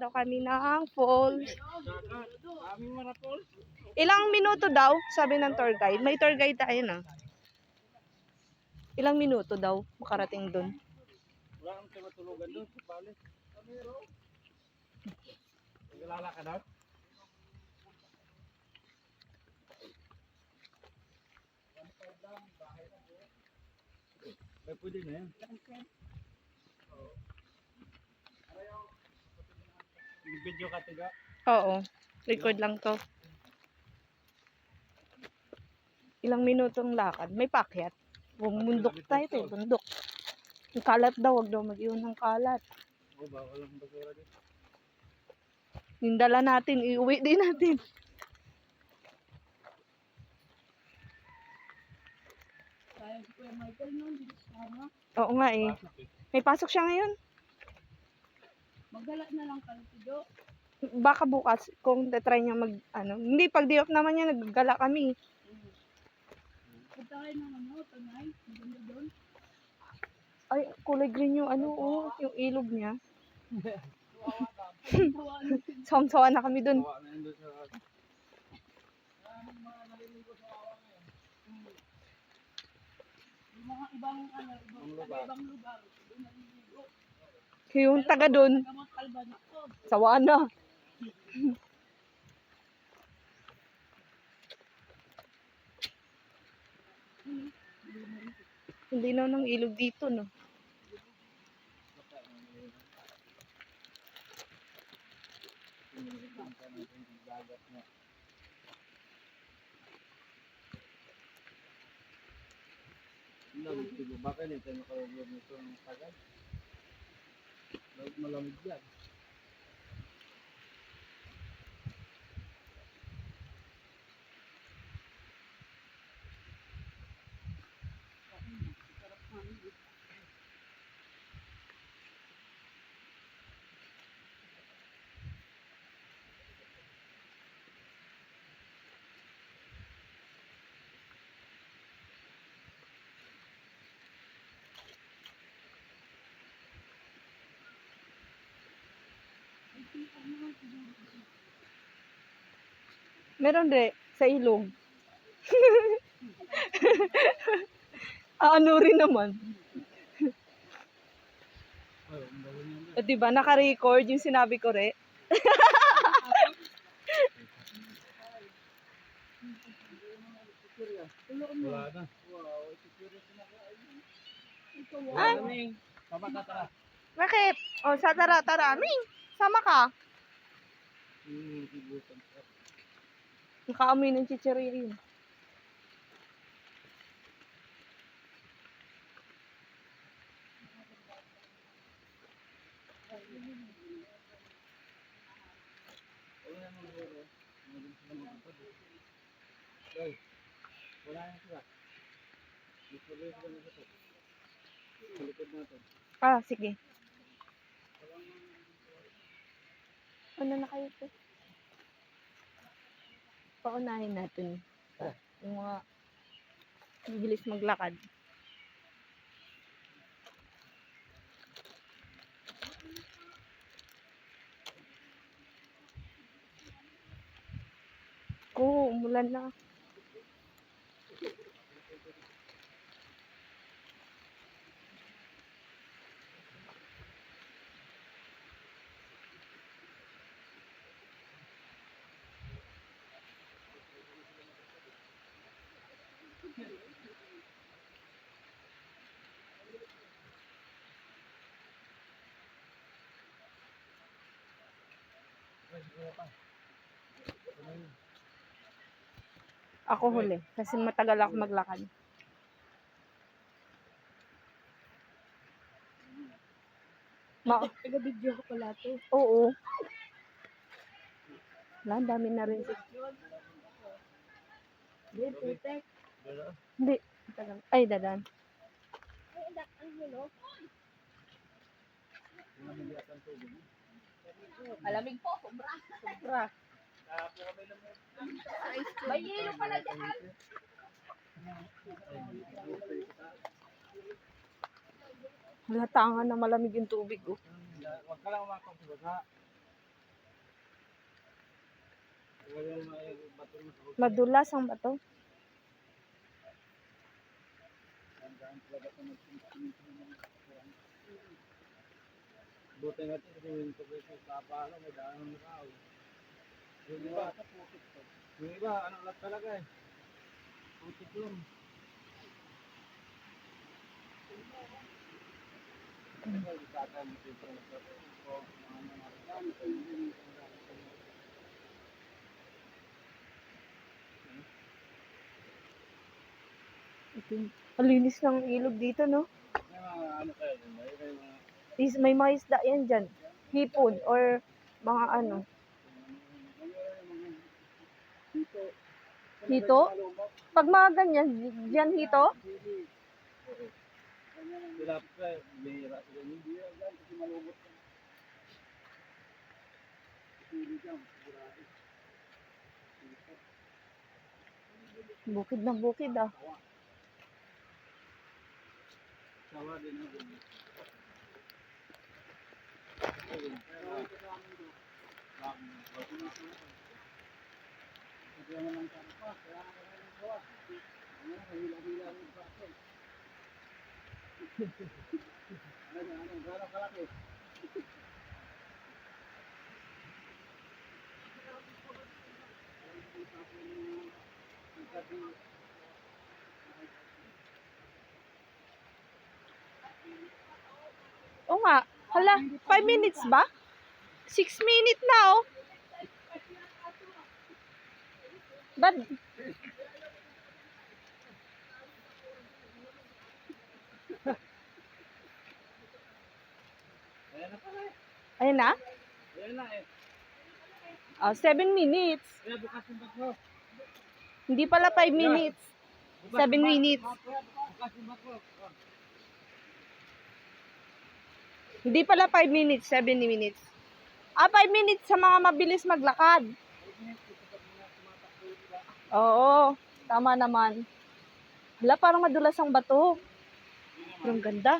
daw kami ng falls. Aming mga falls. Ilang minuto daw, sabi ng tour guide. May tour guide tayo na. Ilang minuto daw makarating dun. Wala kang tayo matulugan doon sa Bali. Naglalala ka daw? Ay, pwede na yan. Video ka tiga. Oo, record lang to. Ilang minutong lakad. May pakyat. Bundok tayo to, bundok. Yung kalat daw, wag daw mag-iwan ng kalat. Oo ba, walang basura dito. Yung dala natin, iuwi din natin. Oo nga eh. May pasok siya ngayon. Magdala na lang kayo, Tido. Baka bukas, kung try niya mag, hindi, pag di off naman niya, naggala kami. Punta kayo ng tunay. Maganda doon. Ay, kulay green yung yung ilog niya. Sawang-sawa na kami dun. Tawa na yun doon sa... Yung mga ibang lugar. lugar. Doon naliligo. Yung taga dun, Gamot kalbanak ko. sawaan na. Hindi na ng ilog dito, no? Baka hindi tayo makalagyan nito ng tagal. Malamig yan. Meron de, sa ilog. Ano rin naman. O diba, naka-record yung sinabi ko re. Wala na. Ah? Tama ka, tara. Bakit? O, tara. Ming, sama ka. Nakaamoy ng chichirya yun. Wala na sila. Ituloy sila na ito. Likod natin. Ah, sige. Ano na kayo to? Paunahin natin. Yung mga bibilis maglakad. Umulan na. Ako huli, kasi matagal ako maglakad. Taga-video ko pala to. Oo. Wala, dami na rin. Hindi, putek. Hindi. Matagal. Ay, dadan. Malamig po, sobra. May yelo pala dyan. Halata nga na malamig yung tubig. Oh. Huwag ka lang umakong sa basa. Talagang may bato na sa Madulas ang bato. Tandaan talaga ito buti nga ito kasi yung tubig sa kapalo, may daan ng tao. Yung iba, yung iba, ano lang talaga eh. Putik lang. Malinis ng ilog dito, no? May mga ano kayo, may mga May mga isda yan dyan. Hipon or mga ano. Hito? Pag mga ganyan, dyan hito? tilapia, bihira sila. Hindi yan dyan, kasi malubot ka. Hindi dyan, sigurado. Bukid na bukid ah. Sawa din na din. Oo nga. Hala, 5 minutes ba? 6 minutes na oh. Ba't? Ayan na pala eh. Ayun na? Ayan na eh. 7 minutes. Kaya bukas yung bag mo. Hindi pala 5 minutes. 7 minutes. Bukas yung bag mo. Hindi pala 5 minutes, 7 minutes. 5 minutes sa mga mabilis maglakad. Oo, tama naman. Hala, parang madulas ang bato. Pero ang ganda.